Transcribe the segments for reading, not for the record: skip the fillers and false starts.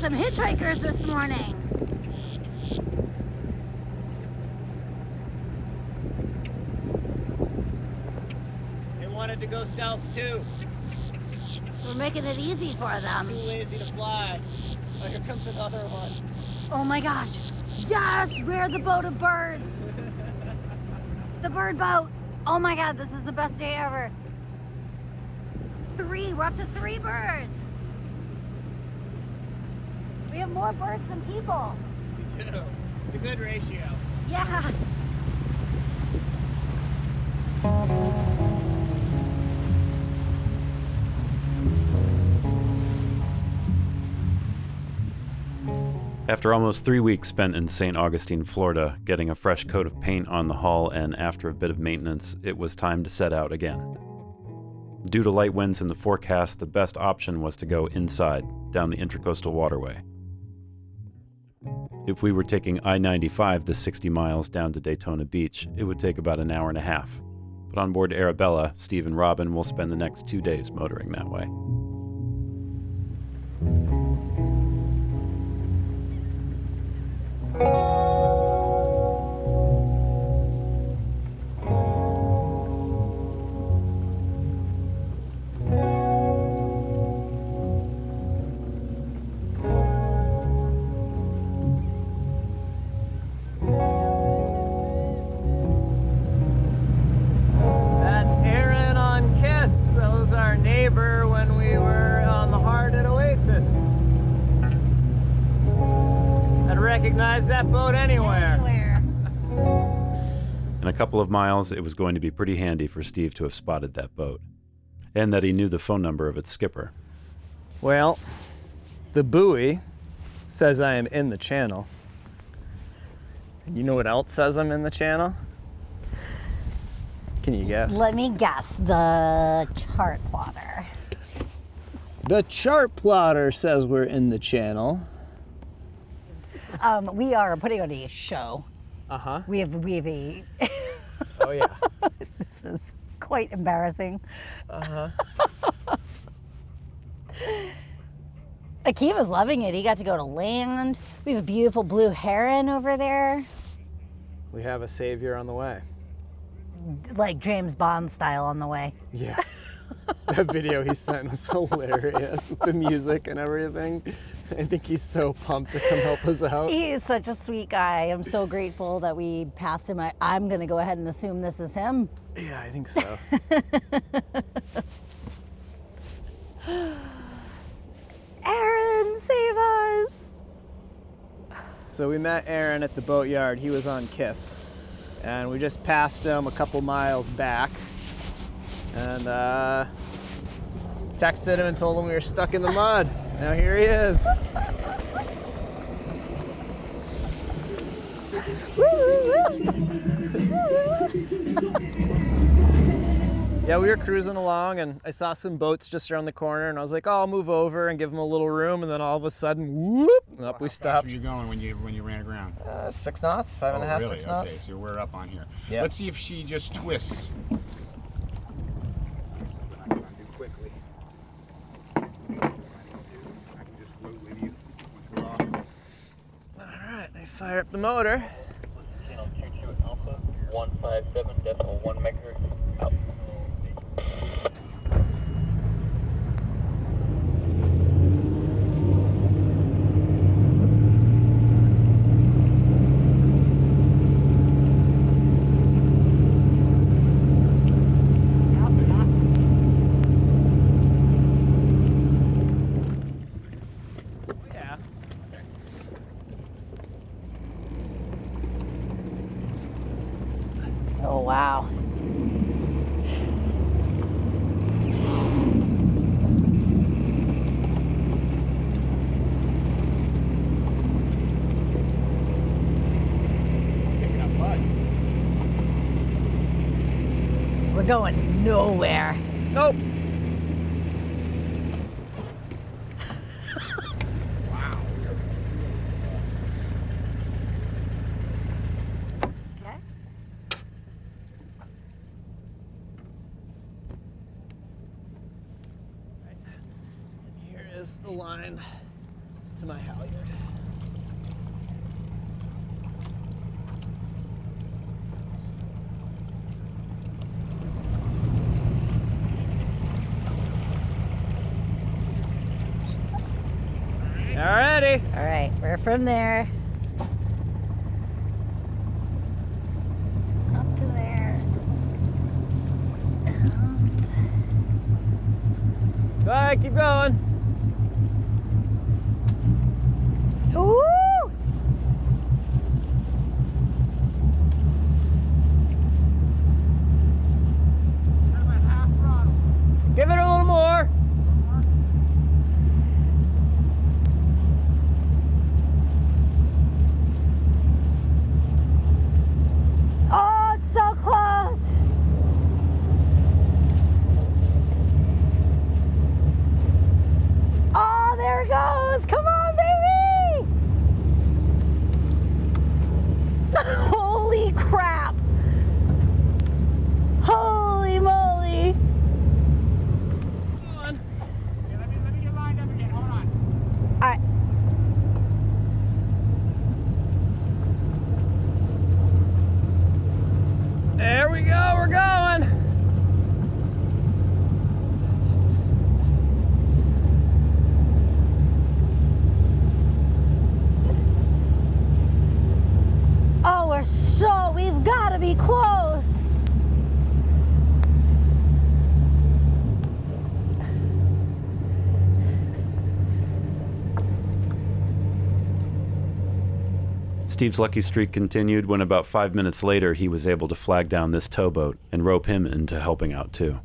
some hitchhikers this morning. They wanted to go south too. We're making it easy for them. Too lazy to fly. Oh, here comes another one. Oh my gosh. Yes, we're the boat of birds. The bird boat. Oh my God, this is the best day ever. We're up to 3 birds. We have more birds than people. We do. It's a good ratio. Yeah. After almost 3 weeks spent in Saint Augustine, Florida, getting a fresh coat of paint on the hull and after a bit of maintenance, it was time to set out again. Due to light winds in the forecast, the best option was to go inside, down the Intracoastal Waterway. If we were taking I-95 the 60 miles down to Daytona Beach, it would take about an hour and a half. But on board Arabella, Steve and Robin will spend the next 2 days motoring that way. When we were on the Heart at Oasis. I'd recognize that boat anywhere. In a couple of miles, it was going to be pretty handy for Steve to have spotted that boat, and that he knew the phone number of its skipper. Well, the buoy says I am in the channel. And you know what else says I'm in the channel? Can you guess? Let me guess. The chart plotter. The chart plotter says we're in the channel. We are putting on a show. Uh-huh. We have a... Oh, yeah. This is quite embarrassing. Uh-huh. Akiva's loving it. He got to go to land. We have a beautiful blue heron over there. We have a savior on the way. Like James Bond style on the way. Yeah. That video he sent was hilarious with the music and everything. I think he's so pumped to come help us out. He's such a sweet guy. I'm so grateful that we passed him. I'm going to go ahead and assume this is him. Yeah, I think so. Aaron, save us! So we met Aaron at the boatyard. He was on Kiss. And we just passed him a couple miles back. And texted him and told him we were stuck in the mud. Now here he is. Yeah, we were cruising along and I saw some boats just around the corner and I was like, oh, I'll move over and give them a little room, and then all of a sudden, whoop, up we stopped. How fast were you going when you ran aground? 6 knots, five and a half, really? 6 knots. Okay, so we're up on here. Yeah. Let's see if she just twists. Something I can do quickly. I can just float with you once we're off. All right, I fire up the motor. Channel 22 Alpha, 157.1 megahertz, out. Oh, wow. Picking up mud. We're going nowhere. Nope. Wow. Okay. Here is the line. to my halyard. Alrighty. All right, we're from there. Up to there. Go ahead, keep going. Ooh! Give it a little more. Oh, it's so close. Oh, there it goes. Come on, baby. Holy crap. Holy moly. Come on. Let me get lined up again. Hold on. All right. There we go, we're going. Oh, we've got to be close. Steve's lucky streak continued when about 5 minutes later he was able to flag down this towboat and rope him into helping out too.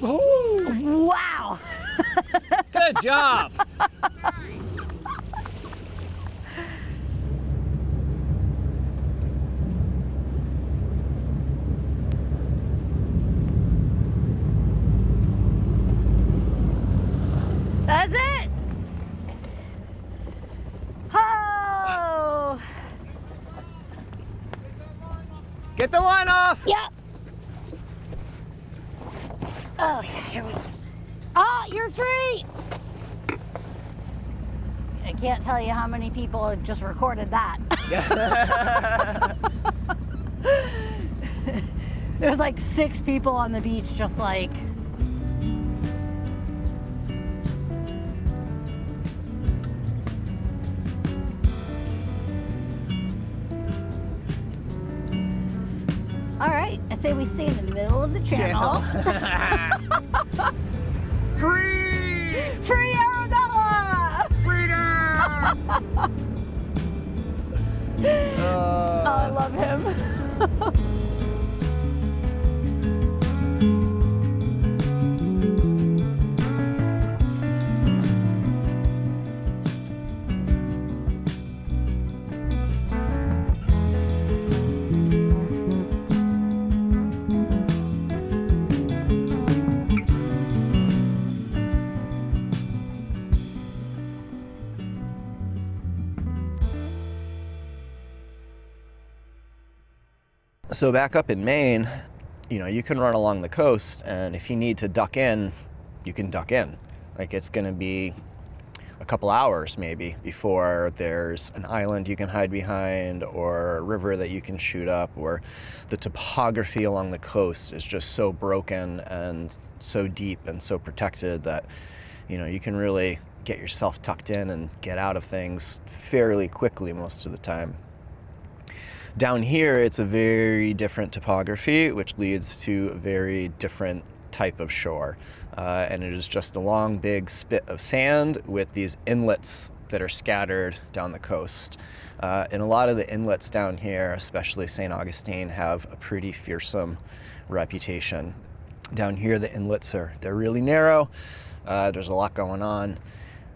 Wow. Good job. That's it. Oh. Get the line off. Yep. Oh, yeah, here we go. Oh, you're free. I can't tell you how many people have just recorded that. There's like 6 people on the beach just like... All right, I say we stay in the middle of the channel. Free! Free Arabella! Freedom! Oh, I love him. So back up in Maine, you know, you can run along the coast, and if you need to duck in, you can duck in. Like, it's gonna be a couple hours maybe before there's an island you can hide behind or a river that you can shoot up, or the topography along the coast is just so broken and so deep and so protected that, you know, you can really get yourself tucked in and get out of things fairly quickly most of the time. Down here, it's a very different topography, which leads to a very different type of shore. And it is just a long, big spit of sand with these inlets that are scattered down the coast. And a lot of the inlets down here, especially Saint Augustine, have a pretty fearsome reputation. Down here, the inlets they're really narrow. There's a lot going on.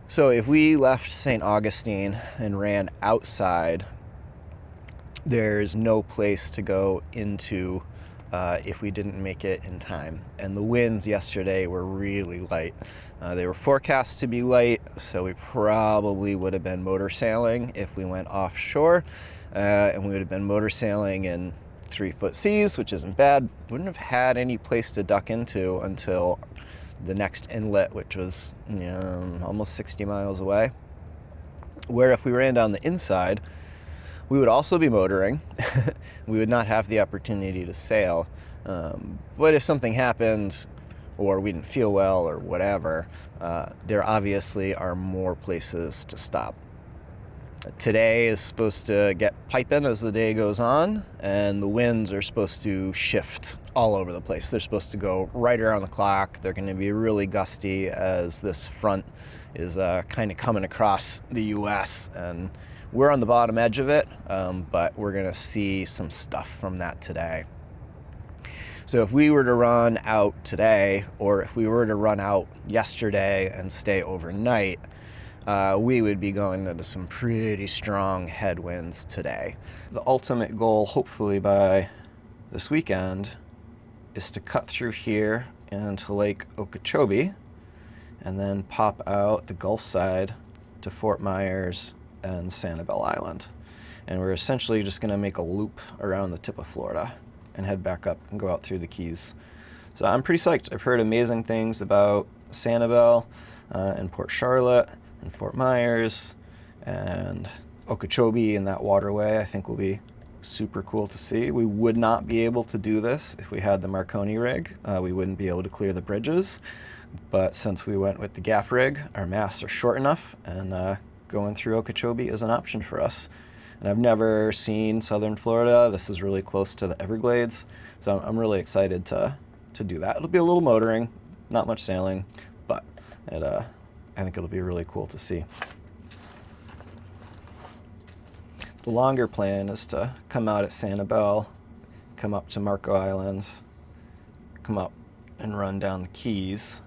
So if we left Saint Augustine and ran outside, there's no place to go into if we didn't make it in time. And the winds yesterday were really light. They were forecast to be light, so we probably would have been motor sailing if we went offshore, and we would have been motor sailing in 3-foot seas, which isn't bad. Wouldn't have had any place to duck into until the next inlet, which was almost 60 miles away, where if we ran down the inside, we would also be motoring. We would not have the opportunity to sail. But if something happened, or we didn't feel well or whatever, there obviously are more places to stop. Today is supposed to get piping as the day goes on, and the winds are supposed to shift all over the place. They're supposed to go right around the clock. They're going to be really gusty as this front is kind of coming across the U.S., and we're on the bottom edge of it, but we're going to see some stuff from that today. So if we were to run out today, or if we were to run out yesterday and stay overnight, we would be going into some pretty strong headwinds today. The ultimate goal, hopefully by this weekend, is to cut through here into Lake Okeechobee and then pop out the Gulf side to Fort Myers and Sanibel Island. And we're essentially just going to make a loop around the tip of Florida and head back up and go out through the Keys. So I'm pretty psyched. I've heard amazing things about Sanibel and Port Charlotte and Fort Myers and Okeechobee and that waterway. I think will be super cool to see. We would not be able to do this if we had the Marconi rig. We wouldn't be able to clear the bridges, but since we went with the gaff rig, our masts are short enough, and going through Okeechobee is an option for us. And I've never seen southern Florida. This is really close to the Everglades, so I'm really excited to do that. It'll be a little motoring, not much sailing, but I think it'll be really cool to see. The longer plan is to come out at Sanibel, come up to Marco Islands, come up and run down the Keys,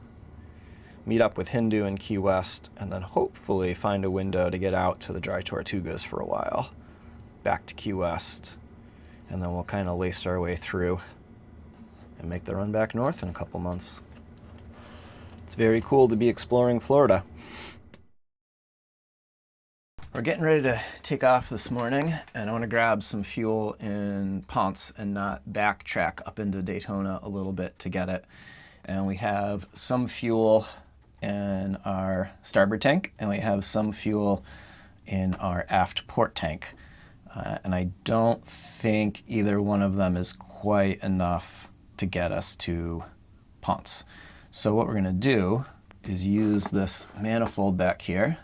meet up with Hindu in Key West, and then hopefully find a window to get out to the Dry Tortugas for a while, back to Key West, and then we'll kind of lace our way through and make the run back north in a couple months. It's very cool to be exploring Florida. We're getting ready to take off this morning, and I want to grab some fuel in Ponce and not backtrack up into Daytona a little bit to get it. And we have some fuel in our starboard tank, and we have some fuel in our aft port tank. And I don't think either one of them is quite enough to get us to Ponce. So what we're going to do is use this manifold back here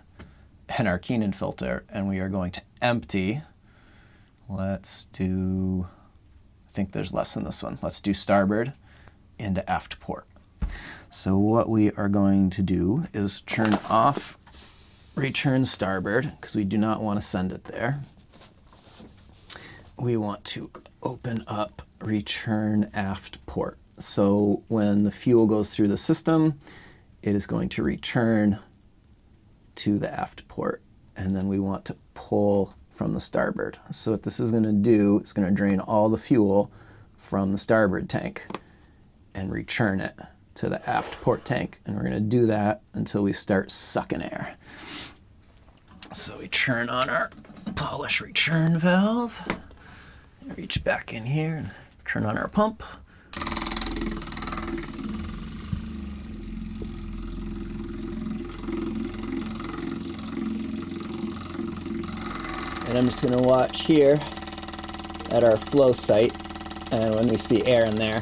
and our Keenan filter, and we are going to empty. Let's do, I think there's less than this one. Let's do starboard into aft port. So what we are going to do is turn off return starboard, because we do not want to send it there. We want to open up return aft port. So when the fuel goes through the system, it is going to return to the aft port, and then we want to pull from the starboard. So what this is going to do, it's going to drain all the fuel from the starboard tank and return it to the aft port tank, and we're going to do that until we start sucking air. So we turn on our polish return valve, reach back in here and turn on our pump. And I'm just going to watch here at our flow site, and when we see air in there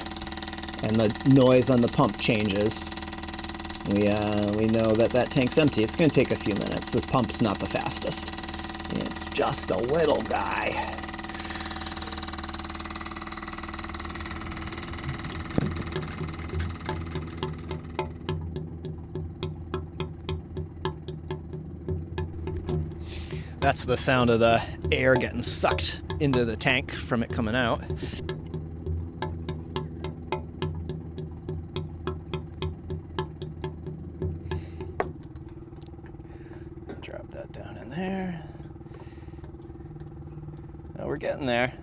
and the noise on the pump changes, we know that that tank's empty. It's going to take a few minutes. The pump's not the fastest. It's just a little guy. That's the sound of the air getting sucked into the tank from it coming out. Drop that down in there. Now we're getting there.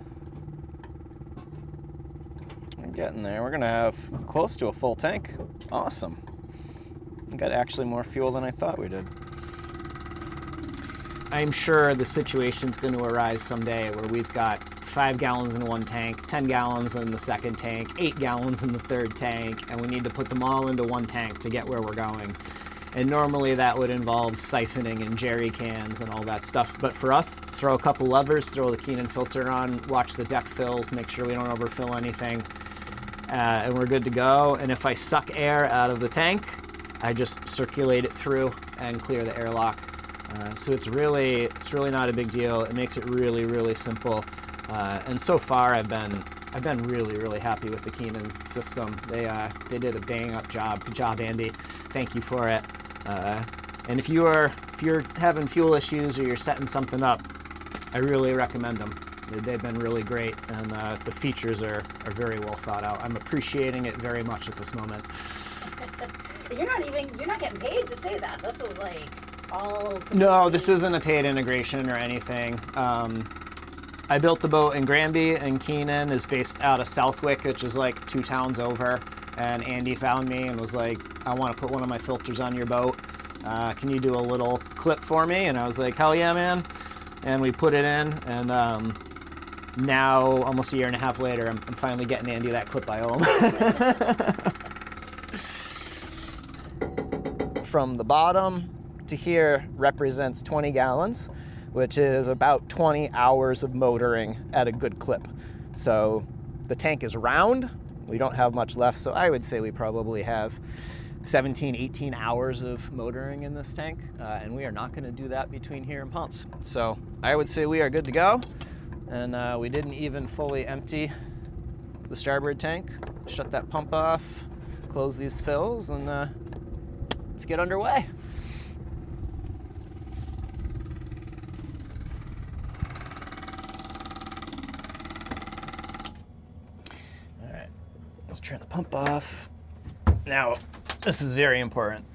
We're getting there. We're gonna have close to a full tank. Awesome. We got actually more fuel than I thought we did. I'm sure the situation's going to arise someday where we've got 5 gallons in one tank, 10 gallons in the second tank, 8 gallons in the third tank, and we need to put them all into one tank to get where we're going. And normally that would involve siphoning and jerry cans and all that stuff. But for us, throw a couple levers, throw the Keenan filter on, watch the deck fills, make sure we don't overfill anything, and we're good to go. And if I suck air out of the tank, I just circulate it through and clear the airlock. So it's really not a big deal. It makes it really, really simple. And so far, I've been really happy with the Keenan system. They did a bang up job. Good job, Andy. Thank you for it. And if you're having fuel issues or you're setting something up, I really recommend them. They've been really great, and the features are very well thought out. I'm appreciating it very much at this moment. You're not getting paid to say that. This is like all. No, this isn't a paid integration or anything. I built the boat in Granby, and Keenan is based out of Southwick, which is like 2 towns over. And Andy found me and was like, I want to put one of my filters on your boat. Can you do a little clip for me? And I was like, hell yeah, man. And we put it in, and now, almost a year and a half later, I'm finally getting Andy that clip I owe him. From the bottom to here represents 20 gallons, which is about 20 hours of motoring at a good clip. So the tank is round. We don't have much left, so I would say we probably have 17, 18 hours of motoring in this tank, and we are not gonna do that between here and Ponce. So I would say we are good to go, and we didn't even fully empty the starboard tank. Shut that pump off, close these fills, and let's get underway. All right, let's turn the pump off. Now, this is very important.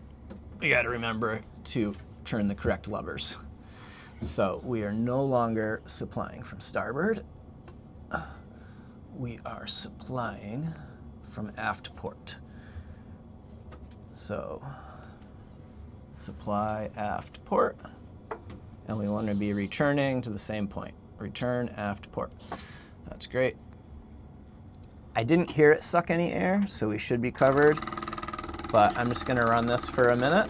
We got to remember to turn the correct levers. So we are no longer supplying from starboard. We are supplying from aft port. So supply aft port, and we want to be returning to the same point. Return aft port. That's great. I didn't hear it suck any air, so we should be covered. But I'm just gonna run this for a minute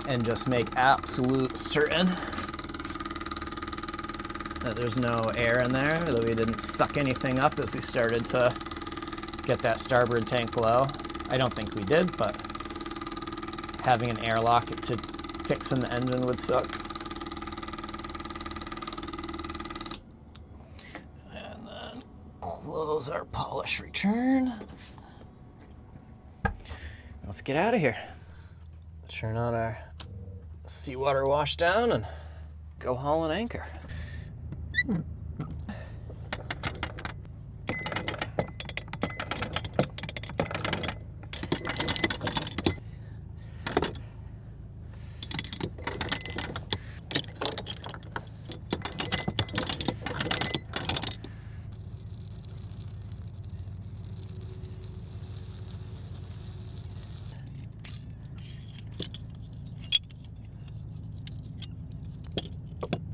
and just make absolute certain that there's no air in there, that we didn't suck anything up as we started to get that starboard tank low. I don't think we did, but having an airlock to fix in the engine would suck. And then close our polish return. Let's get out of here. Turn on our seawater wash down and go haul an anchor.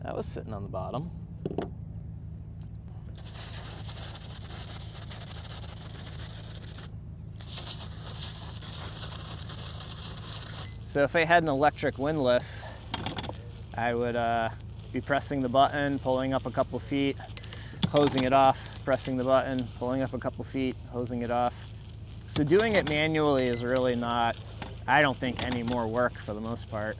That was sitting on the bottom. So if I had an electric windlass, I would be pressing the button, pulling up a couple feet, hosing it off, pressing the button, pulling up a couple feet, hosing it off. So doing it manually is really not, I don't think, any more work for the most part.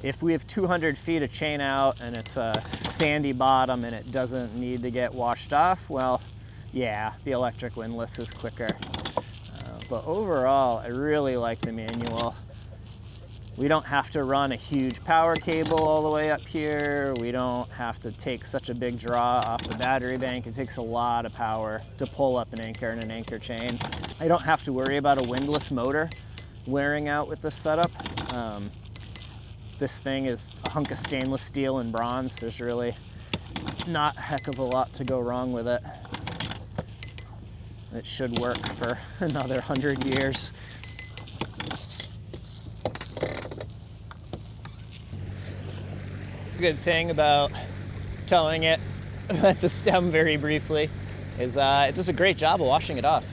If we have 200 feet of chain out and it's a sandy bottom and it doesn't need to get washed off, well, yeah, the electric windlass is quicker. But overall, I really like the manual. We don't have to run a huge power cable all the way up here. We don't have to take such a big draw off the battery bank. It takes a lot of power to pull up an anchor and an anchor chain. I don't have to worry about a windlass motor wearing out with this setup. This thing is a hunk of stainless steel and bronze. There's really not a heck of a lot to go wrong with it. It should work for another 100 years. Good thing about towing it at the stem very briefly, it does a great job of washing it off.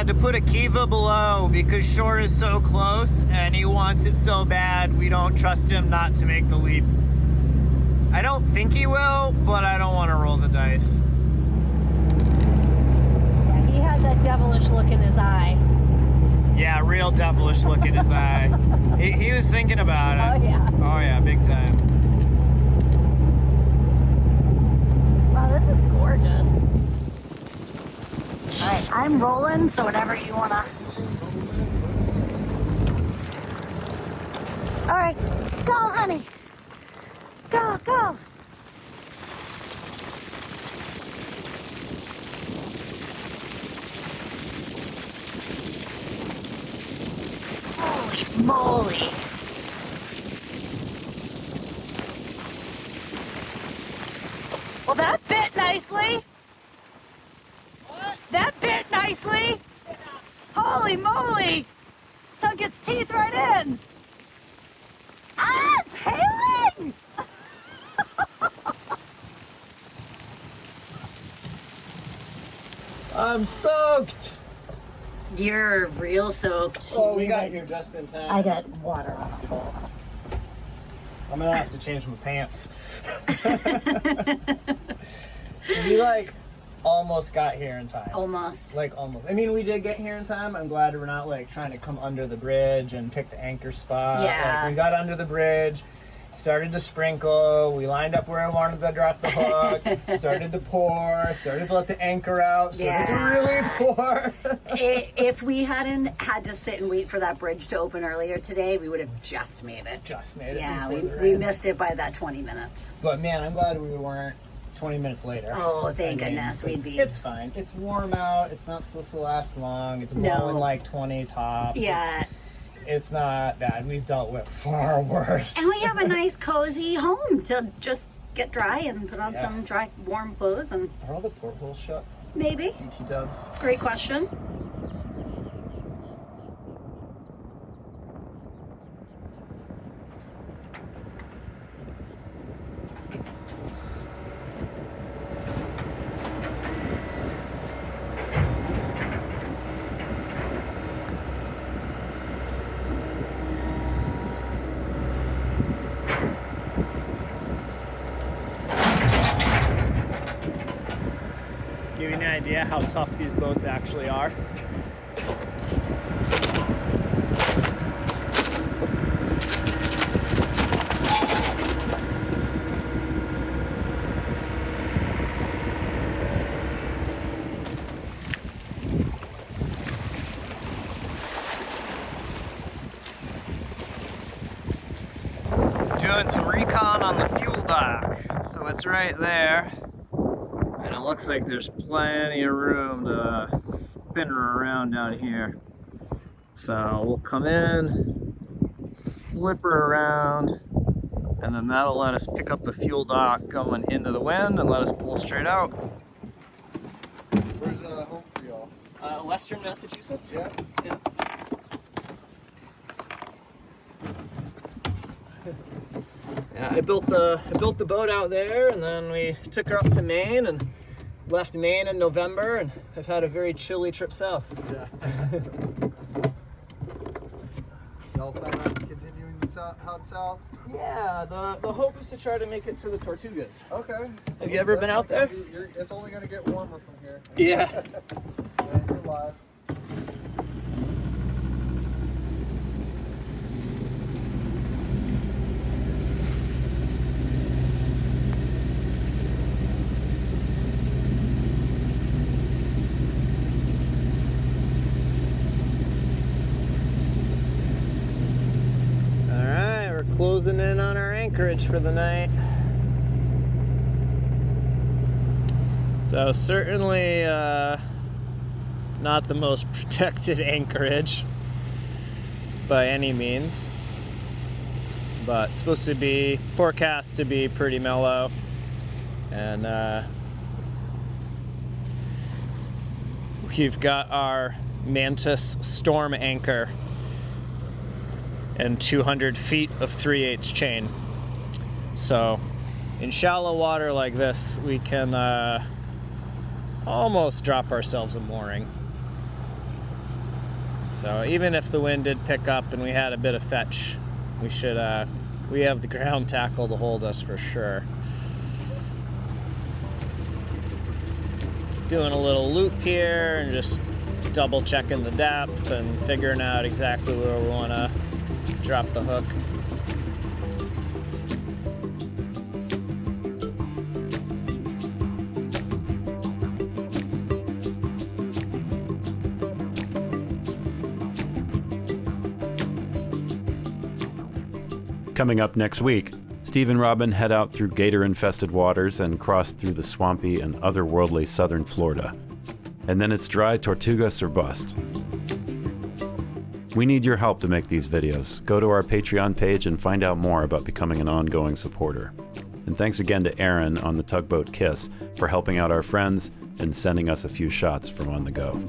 To put a kiva below because shore is so close and he wants it so bad, we don't trust him not to make the leap. I don't think he will, but I don't want to roll the dice. Yeah, he had that devilish look in his eye. Yeah, real devilish look in his eye. He was thinking about it. Oh yeah. Oh yeah, big time. Wow, this is gorgeous. All right, I'm rolling, so whatever you wanna. All right, go, honey. Go, go. Holy moly. Well, that fit nicely. That bit nicely. Holy moly. Sunk its teeth right in. Ah, it's hailing. I'm soaked. You're real soaked. Oh, we got here just in time. I got water on the bowl. I'm gonna have to change my pants. We like almost got here in time. Almost. Like almost. I mean, we did get here in time. I'm glad we're not like trying to come under the bridge and pick the anchor spot. Yeah. Like, we got under the bridge, started to sprinkle. We lined up where I wanted to drop the hook. Started to pour. Started to let the anchor out. Started to really pour. If we hadn't had to sit and wait for that bridge to open earlier today, we would have just made it. Just made it. Yeah, before the we rain. missed it by that 20 minutes. But man, I'm glad we weren't 20 minutes later. Oh, thank I mean, goodness. We'd be. It's fine. It's warm out. It's not supposed to last long. It's No. blowing like 20 tops. Yeah. It's not bad. We've dealt with far worse. And we have a nice, cozy home to just get dry and put on some dry, warm clothes and Are all the portholes shut? maybe. BT dubs. Great question. Give you an idea how tough these boats actually are. Doing some recon on the fuel dock. So it's right there. And it looks like there's plenty of room to spin her around down here. So we'll come in, flip her around, and then that'll let us pick up the fuel dock going into the wind and let us pull straight out. Where's home for y'all? Western Massachusetts. Yeah. Yeah. Yeah, I built the boat out there, and then we took her up to Maine and left Maine in November, and have had a very chilly trip south. Yeah. Y'all plan on continuing out south? Yeah, the hope is to try to make it to the Tortugas. Okay. Have you ever been out there? It's only going to get warmer from here. Yeah. And you're live. Closing in on our anchorage for the night. So certainly not the most protected anchorage by any means, but it's supposed to be forecast to be pretty mellow, and we've got our Mantis storm anchor and 200 feet of 3/8 chain. So in shallow water like this, we can almost drop ourselves a mooring. So even if the wind did pick up and we had a bit of fetch, we have the ground tackle to hold us for sure. Doing a little loop here and just double checking the depth and figuring out exactly where we want to drop the hook. Coming up next week, Steve and Robin head out through gator-infested waters and cross through the swampy and otherworldly southern Florida. And then it's dry Tortugas or bust. We need your help to make these videos. Go to our Patreon page and find out more about becoming an ongoing supporter. And thanks again to Aaron on the tugboat Kiss for helping out our friends and sending us a few shots from on the go.